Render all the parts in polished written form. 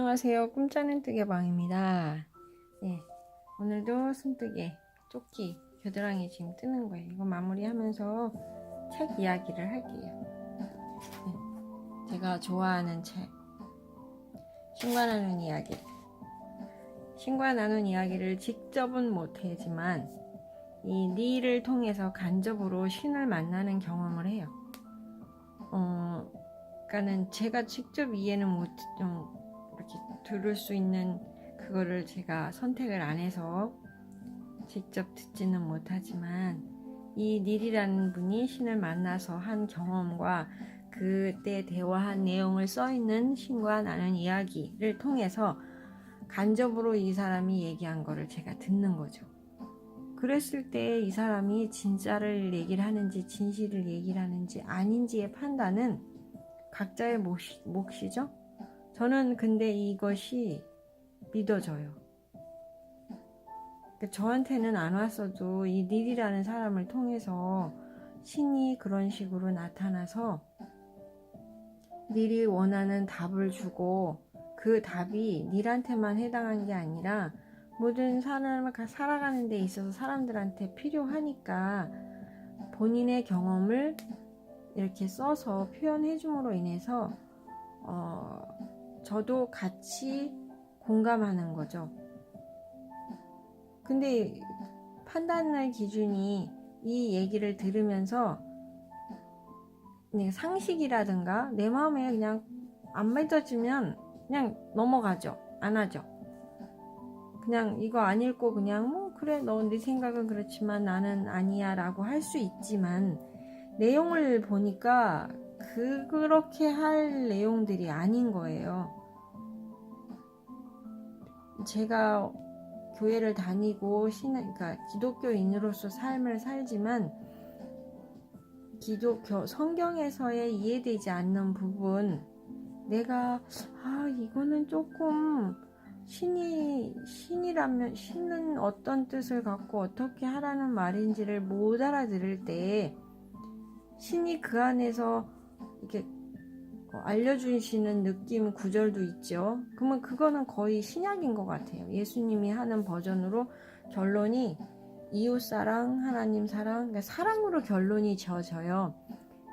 안녕하세요. 꿈자는 뜨개방입니다. 예, 오늘도 손뜨개, 조끼, 겨드랑이 지금 뜨는 거예요. 이거 마무리하면서 책 이야기를 할게요. 제가 좋아하는 책, 신과 나눈 이야기. 신과 나눈 이야기를 직접은 못하지만 이 니를 통해서 간접으로 신을 만나는 경험을 해요. 그러니까는 제가 직접 이해는 못, 이렇게 들을 수 있는 그거를 제가 선택을 안 해서 직접 듣지는 못하지만 이 닐이라는 분이 신을 만나서 한 경험과 그때 대화한 내용을 써있는 신과 나눈 이야기를 통해서 간접으로 이 사람이 얘기한 거를 제가 듣는 거죠. 그랬을 때 이 사람이 진짜를 얘기를 하는지 진실을 얘기를 하는지 아닌지의 판단은 각자의 몫이죠. 저는 근데 이것이 믿어져요. 저한테는 안 왔어도 이 닐이라는 사람을 통해서 신이 그런 식으로 나타나서 닐이 원하는 답을 주고 그 답이 닐한테만 해당한 게 아니라 모든 사람을 살아가는 데 있어서 사람들한테 필요하니까 본인의 경험을 이렇게 써서 표현해 줌으로 인해서 저도 같이 공감하는 거죠. 근데 판단할 기준이 이 얘기를 들으면서 그냥 상식이라든가 내 마음에 그냥 안 믿어지면 그냥 넘어가죠. 안 하죠. 그냥 이거 안 읽고 그냥 뭐 그래 너 네 생각은 그렇지만 나는 아니야 라고 할 수 있지만 내용을 보니까 그렇게 할 내용들이 아닌 거예요. 제가 교회를 다니고 그러니까 기독교인으로서 삶을 살지만 성경에서의 이해되지 않는 부분 내가 이거는 조금 신이라면 신은 어떤 뜻을 갖고 어떻게 하라는 말인지를 못 알아들을 때 신이 그 안에서 이렇게 알려주시는 느낌 구절도 있죠. 그러면 그거는 거의 신약인 것 같아요. 예수님이 하는 버전으로 결론이 이웃사랑, 하나님 사랑, 그러니까 사랑으로 결론이 지어져요.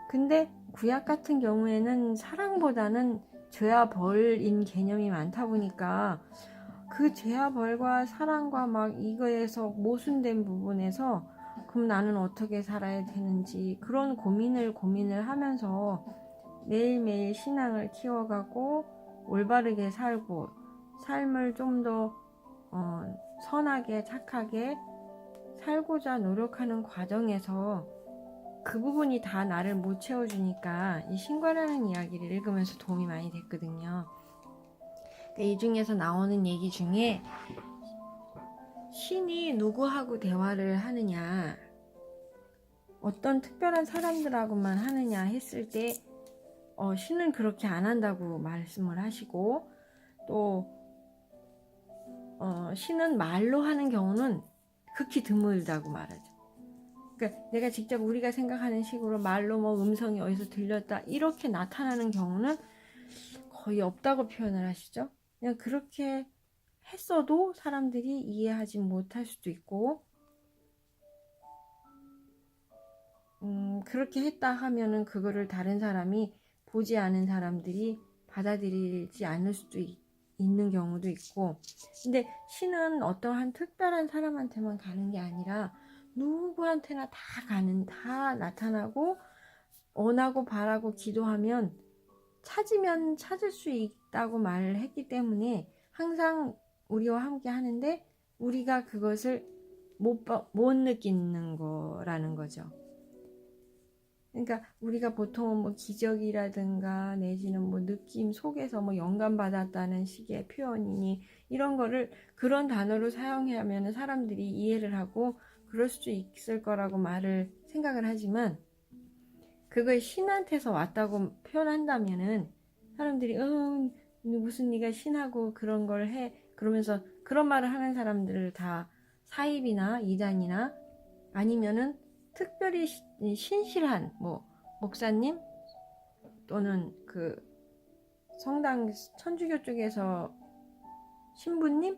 근데 구약 같은 경우에는 사랑보다는 죄와 벌인 개념이 많다 보니까 그 죄와 벌과 사랑과 막 이거에서 모순된 부분에서 그럼 나는 어떻게 살아야 되는지 그런 고민을 하면서 매일매일 신앙을 키워가고 올바르게 살고 삶을 좀 더 선하게 착하게 살고자 노력하는 과정에서 그 부분이 다 나를 못 채워주니까 이 신과라는 이야기를 읽으면서 도움이 많이 됐거든요. 이 중에서 나오는 얘기 중에 신이 누구하고 대화를 하느냐, 어떤 특별한 사람들하고만 하느냐 했을 때 신은 그렇게 안 한다고 말씀을 하시고 또 신은 말로 하는 경우는 극히 드물다고 말하죠. 그러니까 내가 직접 우리가 생각하는 식으로 말로 뭐 음성이 어디서 들렸다 이렇게 나타나는 경우는 거의 없다고 표현을 하시죠. 그냥 그렇게 했어도 사람들이 이해하지 못할 수도 있고 그렇게 했다 하면은 그거를 다른 사람이 보지 않은 사람들이 받아들이지 않을 수도 있는 경우도 있고 근데 신은 어떠한 특별한 사람한테만 가는 게 아니라 누구한테나 다 나타나고 원하고 바라고 기도하면 찾으면 찾을 수 있다고 말을 했기 때문에 항상 우리와 함께 하는데 우리가 그것을 못 느끼는 거라는 거죠. 그러니까 우리가 보통 뭐 기적이라든가 내지는 뭐 느낌 속에서 뭐 영감 받았다는 식의 표현이니 이런 거를 그런 단어로 사용하면 사람들이 이해를 하고 그럴 수도 있을 거라고 생각을 하지만 그걸 신한테서 왔다고 표현한다면은 사람들이 무슨 네가 신하고 그런 걸 해 그러면서 그런 말을 하는 사람들을 다 사입이나 이단이나 아니면은 특별히 신실한 뭐 목사님 또는 그 성당 천주교 쪽에서 신부님?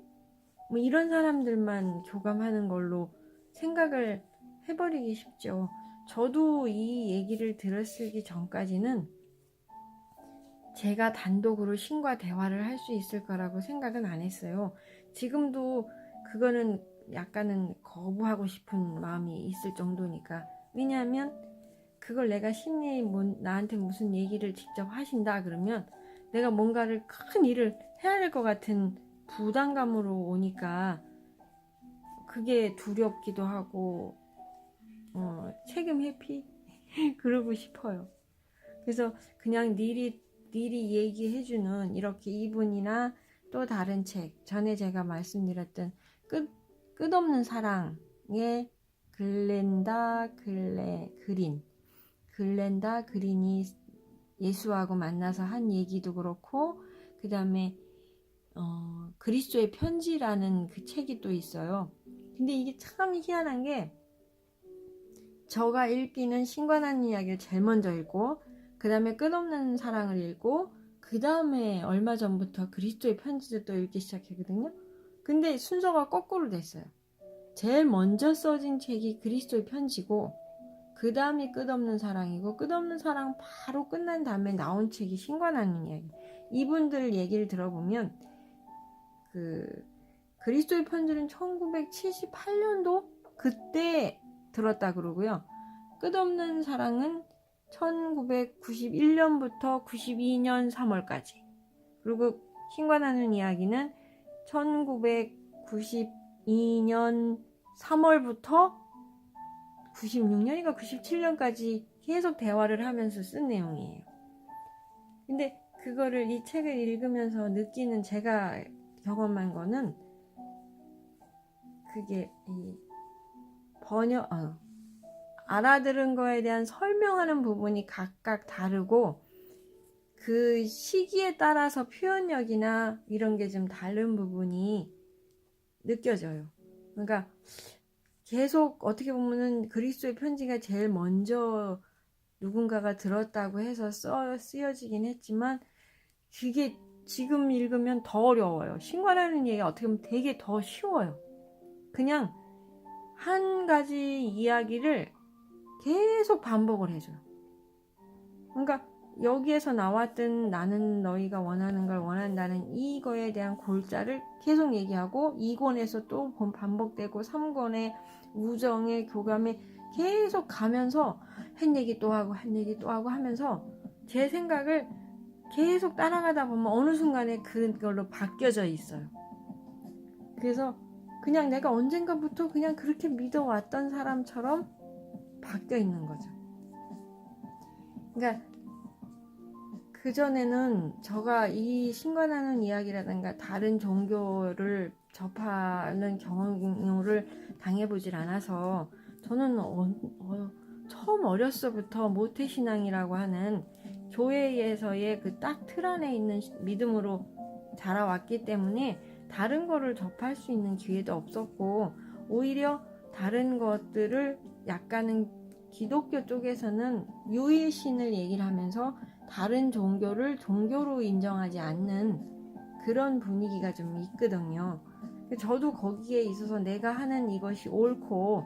뭐 이런 사람들만 교감하는 걸로 생각을 해버리기 쉽죠. 저도 이 얘기를 들었기 전까지는 제가 단독으로 신과 대화를 할 수 있을 거라고 생각은 안 했어요. 지금도 그거는 약간은 거부하고 싶은 마음이 있을 정도니까. 왜냐하면 그걸 내가 신이 나한테 무슨 얘기를 직접 하신다 그러면 내가 뭔가를 큰 일을 해야 될 것 같은 부담감으로 오니까 그게 두렵기도 하고 책임 회피 그러고 싶어요. 그래서 그냥 미리 얘기해주는 이렇게 이분이나 또 다른 책, 전에 제가 말씀드렸던 끝없는 사랑의 글렌다 그린이 예수하고 만나서 한 얘기도 그렇고, 그 다음에 그리스도의 편지라는 그 책이 또 있어요. 근데 이게 참 희한한 게, 저가 읽기는 신관한 이야기를 제일 먼저 읽고, 그 다음에 끝없는 사랑을 읽고, 그 다음에 얼마 전부터 그리스도의 편지를 또 읽기 시작했거든요. 근데 순서가 거꾸로 됐어요. 제일 먼저 써진 책이 그리스도의 편지고, 그 다음이 끝없는 사랑이고, 끝없는 사랑 바로 끝난 다음에 나온 책이 신관하는 이야기. 이분들 얘기를 들어보면 그리스도의 편지는 1978년도 그때 들었다 그러고요. 끝없는 사랑은 1991년부터 92년 3월까지. 그리고 신관하는 이야기는 1992년 3월부터 96년인가 97년까지 계속 대화를 하면서 쓴 내용이에요. 근데 그거를 이 책을 읽으면서 느끼는 제가 경험한 거는 그게 이 알아들은 거에 대한 설명하는 부분이 각각 다르고 그 시기에 따라서 표현력이나 이런 게 좀 다른 부분이 느껴져요. 그러니까 계속 어떻게 보면은 그리스도의 편지가 제일 먼저 누군가가 들었다고 해서 쓰여지긴 했지만 그게 지금 읽으면 더 어려워요. 신관하는 얘기가 어떻게 보면 되게 더 쉬워요. 그냥 한 가지 이야기를 계속 반복을 해줘요. 그러니까 여기에서 나왔던 나는 너희가 원하는 걸 원한다는 이거에 대한 골자를 계속 얘기하고 2권에서 또 반복되고 3권의 우정의 교감에 계속 가면서 한 얘기 또 하고 한 얘기 또 하고 하면서 제 생각을 계속 따라가다 보면 어느 순간에 그걸로 바뀌어져 있어요. 그래서 그냥 내가 언젠가부터 그냥 그렇게 믿어왔던 사람처럼 바뀌어 있는 거죠. 그러니까 그전에는 제가 이 신관하는 이야기라든가 다른 종교를 접하는 경험을 당해보질 않아서 저는 처음 어렸서부터 모태신앙이라고 하는 교회에서의 그 딱 틀 안에 있는 믿음으로 자라왔기 때문에 다른 거를 접할 수 있는 기회도 없었고 오히려 다른 것들을 약간은 기독교 쪽에서는 유일신을 얘기를 하면서 다른 종교를 종교로 인정하지 않는 그런 분위기가 좀 있거든요. 저도 거기에 있어서 내가 하는 이것이 옳고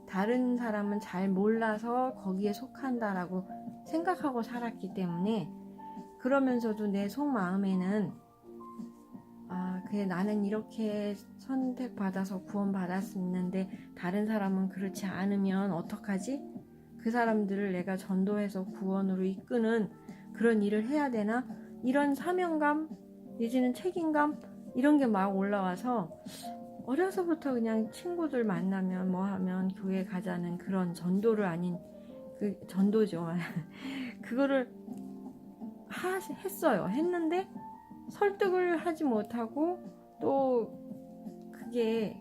다른 사람은 잘 몰라서 거기에 속한다라고 생각하고 살았기 때문에 그러면서도 내 속마음에는 그래 나는 이렇게 선택받아서 구원받았었는데 다른 사람은 그렇지 않으면 어떡하지? 그 사람들을 내가 전도해서 구원으로 이끄는 그런 일을 해야 되나? 이런 사명감, 내지는 책임감 이런 게 막 올라와서 어려서부터 그냥 친구들 만나면 뭐 하면 교회 가자는 그런 전도를 아닌 그 전도죠. 그거를 했는데 설득을 하지 못하고 또 그게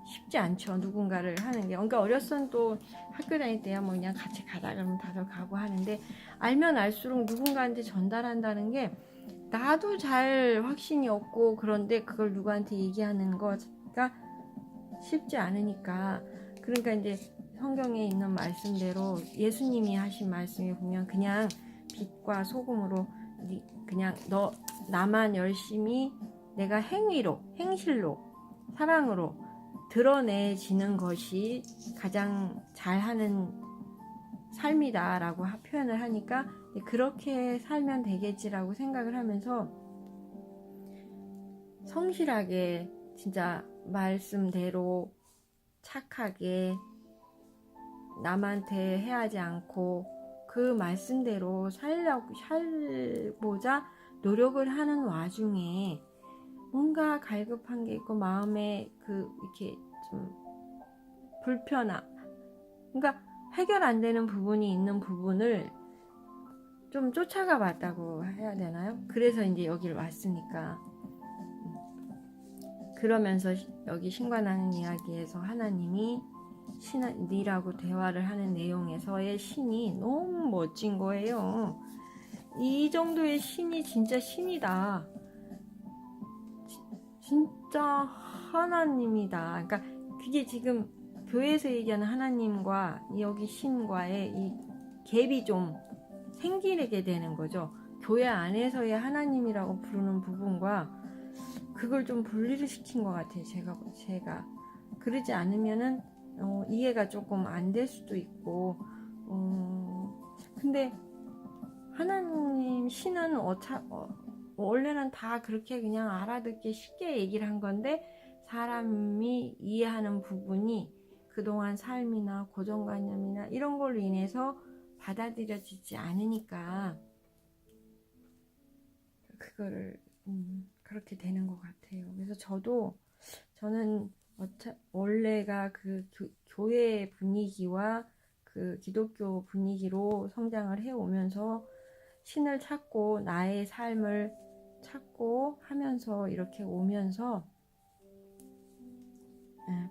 쉽지 않죠. 누군가를 하는 게. 그러니까 어렸을 또 학교 다닐 때야 뭐 그냥 같이 가자 그러면 다들 가고 하는데 알면 알수록 누군가한테 전달한다는 게 나도 잘 확신이 없고 그런데 그걸 누구한테 얘기하는 거가 쉽지 않으니까 그러니까 이제 성경에 있는 말씀대로 예수님이 하신 말씀에 보면 그냥 빛과 소금으로 그냥 나만 열심히 내가 행실로, 사랑으로 드러내지는 것이 가장 잘하는 삶이다 라고 표현을 하니까 그렇게 살면 되겠지라고 생각을 하면서 성실하게 진짜 말씀대로 착하게 남한테 해하지 않고 그 말씀대로 살보자 노력을 하는 와중에 뭔가 갈급한 게 있고 마음에 이렇게 좀 불편함, 그러니까 해결 안 되는 부분이 있는 부분을 좀 쫓아가 봤다고 해야 되나요? 그래서 이제 여기를 왔으니까. 그러면서 여기 신과나는 이야기에서 하나님이 신이라고 대화를 하는 내용에서의 신이 너무 멋진 거예요. 이 정도의 신이 진짜 신이다. 진짜 하나님이다. 그러니까 그게 지금 교회에서 얘기하는 하나님과 여기 신과의 이 갭이 좀 생기게 되는 거죠. 교회 안에서의 하나님이라고 부르는 부분과 그걸 좀 분리를 시킨 것 같아요. 제가 그러지 않으면은 이해가 조금 안 될 수도 있고, 근데 하나님 신은 원래는 다 그렇게 그냥 알아듣기 쉽게 얘기를 한 건데 사람이 이해하는 부분이 그동안 삶이나 고정관념이나 이런 걸로 인해서 받아들여지지 않으니까 그거를 그렇게 되는 것 같아요. 그래서 저는 원래가 그 교회 분위기와 그 기독교 분위기로 성장을 해오면서 신을 찾고 나의 삶을 찾고 하면서 이렇게 오면서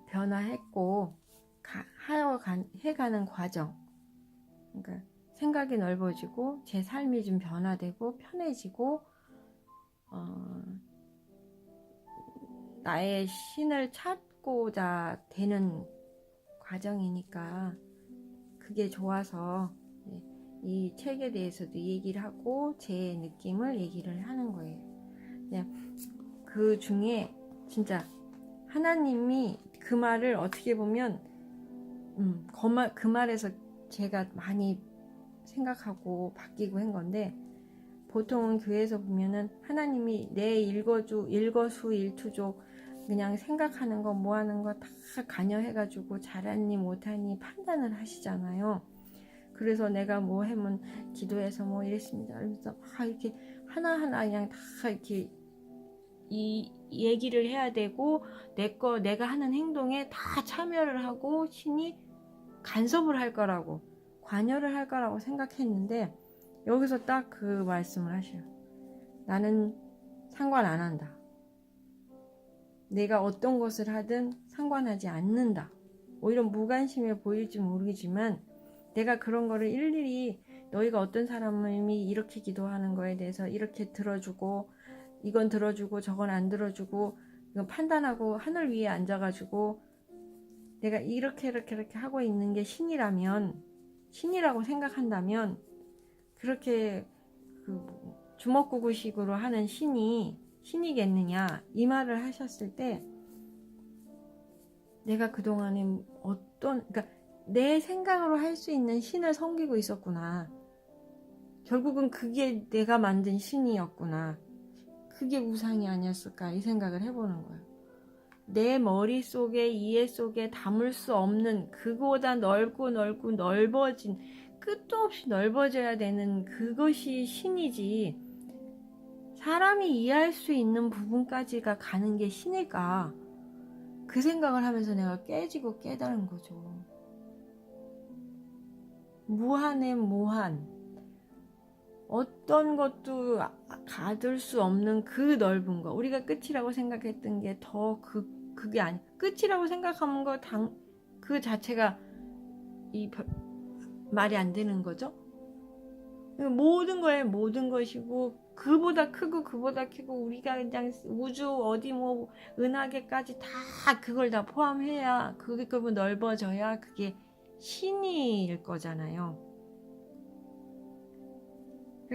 변화했고 해가는 과정, 그러니까 생각이 넓어지고 제 삶이 좀 변화되고 편해지고 나의 신을 찾고자 되는 과정이니까 그게 좋아서 이 책에 대해서도 얘기를 하고 제 느낌을 얘기를 하는 거예요. 그 중에 진짜 하나님이 그 말을 어떻게 보면 그 말에서 제가 많이 생각하고 바뀌고 한 건데, 보통은 교회에서 보면은 하나님이 내 일거수일투족 그냥 생각하는 거 뭐 하는 거 다 관여해가지고 잘하니 못하니 판단을 하시잖아요. 그래서 내가 뭐 하면 기도해서 뭐 이랬습니다. 그래서 막 이렇게 하나하나 그냥 다 이렇게 이 얘기를 해야 되고 내가 하는 행동에 다 참여를 하고 신이 간섭을 할 거라고, 관여를 할 거라고 생각했는데 여기서 딱 그 말씀을 하셔요. 나는 상관 안 한다. 내가 어떤 것을 하든 상관하지 않는다. 오히려 무관심해 보일지 모르겠지만 내가 그런 거를 일일이 너희가 어떤 사람이 이렇게 기도하는 거에 대해서 이렇게 들어주고 이건 들어주고 저건 안 들어주고 이건 판단하고 하늘 위에 앉아가지고 내가 이렇게 하고 있는 게 신이라고 생각한다면 그렇게 주먹구구식으로 하는 신이겠느냐 이 말을 하셨을 때 내가 그동안에 그러니까 내 생각으로 할 수 있는 신을 섬기고 있었구나. 결국은 그게 내가 만든 신이었구나. 그게 우상이 아니었을까 이 생각을 해보는 거예요. 내 머릿속에 이해 속에 담을 수 없는 그거보다 넓고 넓어진 끝도 없이 넓어져야 되는 그것이 신이지, 사람이 이해할 수 있는 부분까지가 가는 게 신일까? 그 생각을 하면서 내가 깨지고 깨달은 거죠. 무한의 무한, 어떤 것도 가둘 수 없는 그 넓은 거, 우리가 끝이라고 생각했던 게 더 그게 아니, 끝이라고 생각하는 거 그 자체가 말이 안 되는 거죠. 모든 거에 모든 것이고 그보다 크고 우리가 그냥 우주 어디 뭐 은하계까지 다 그걸 다 포함해야 그게 넓어져야 그게 신일 거잖아요.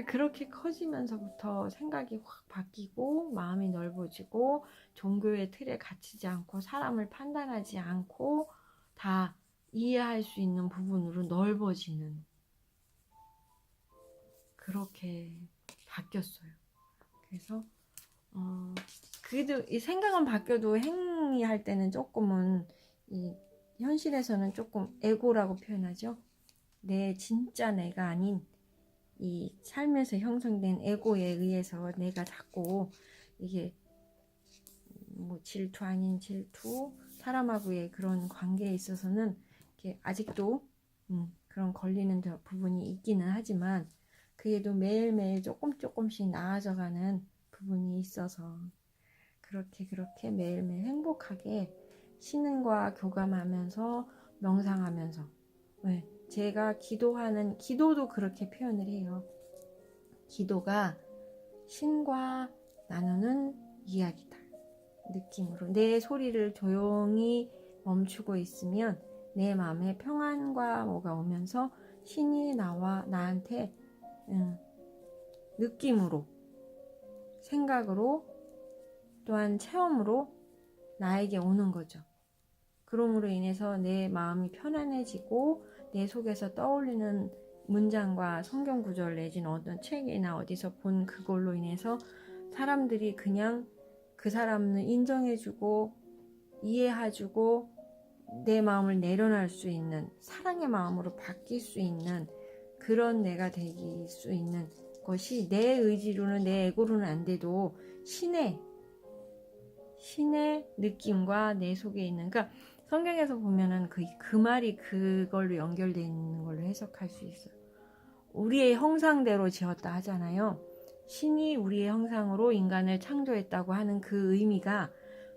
그렇게 커지면서부터 생각이 확 바뀌고 마음이 넓어지고 종교의 틀에 갇히지 않고 사람을 판단하지 않고 다 이해할 수 있는 부분으로 넓어지는 그렇게 바뀌었어요. 그래서 그래도 이 생각은 바뀌어도 행위할 때는 조금은 이 현실에서는 조금 에고라고 표현하죠. 진짜 내가 아닌 이 삶에서 형성된 에고에 의해서 내가 자꾸 이게 뭐 질투 아닌 질투, 사람하고의 그런 관계에 있어서는 이렇게 아직도 그런 걸리는 부분이 있기는 하지만 그래도 매일매일 조금씩 나아져가는 부분이 있어서 그렇게 매일매일 행복하게 신앙과 교감하면서 명상하면서 제가 기도도 그렇게 표현을 해요. 기도가 신과 나누는 이야기다. 느낌으로 내 소리를 조용히 멈추고 있으면 내 마음에 평안과 뭐가 오면서 신이 나한테 느낌으로 생각으로 또한 체험으로 나에게 오는 거죠. 그러므로 인해서 내 마음이 편안해지고 내 속에서 떠올리는 문장과 성경 구절 내지는 어떤 책이나 어디서 본 그걸로 인해서 사람들이 그냥 그 사람을 인정해주고 이해해주고 내 마음을 내려놓을 수 있는 사랑의 마음으로 바뀔 수 있는 그런 내가 될 수 있는 것이 내 의지로는 내 에고로는 안 돼도 신의 느낌과 내 속에 있는 그러니까 성경에서 보면은 그 말이 그걸로 연결되어 있는 걸로 해석할 수 있어요. 우리의 형상대로 지었다 하잖아요. 신이 우리의 형상으로 인간을 창조했다고 하는 그 의미가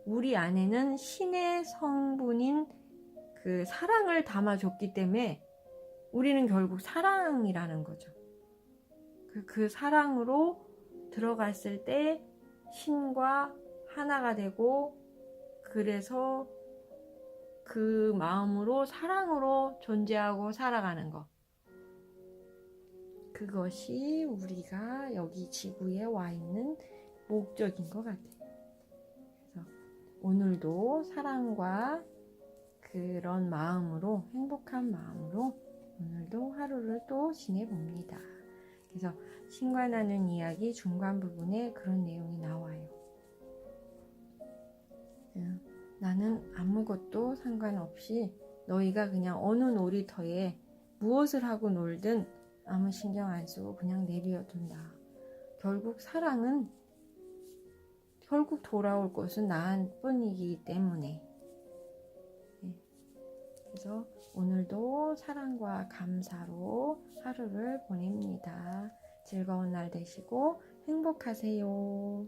우리 안에는 신의 성분인 그 사랑을 담아줬기 때문에 우리는 결국 사랑이라는 거죠. 그 사랑으로 들어갔을 때 신과 하나가 되고 그래서 그 마음으로 사랑으로 존재하고 살아가는 것. 그것이 우리가 여기 지구에 와 있는 목적인 것 같아요. 그래서 오늘도 사랑과 그런 마음으로 행복한 마음으로 오늘도 하루를 또 지내봅니다. 그래서 신과 나눈 이야기 중간 부분에 그런 내용이 나와요. 나는 아무것도 상관없이 너희가 그냥 어느 놀이터에 무엇을 하고 놀든 아무 신경 안 쓰고 그냥 내버려둔다. 결국 사랑은 결국 돌아올 것은 나뿐이기 때문에 그래서 오늘도 사랑과 감사로 하루를 보냅니다. 즐거운 날 되시고 행복하세요.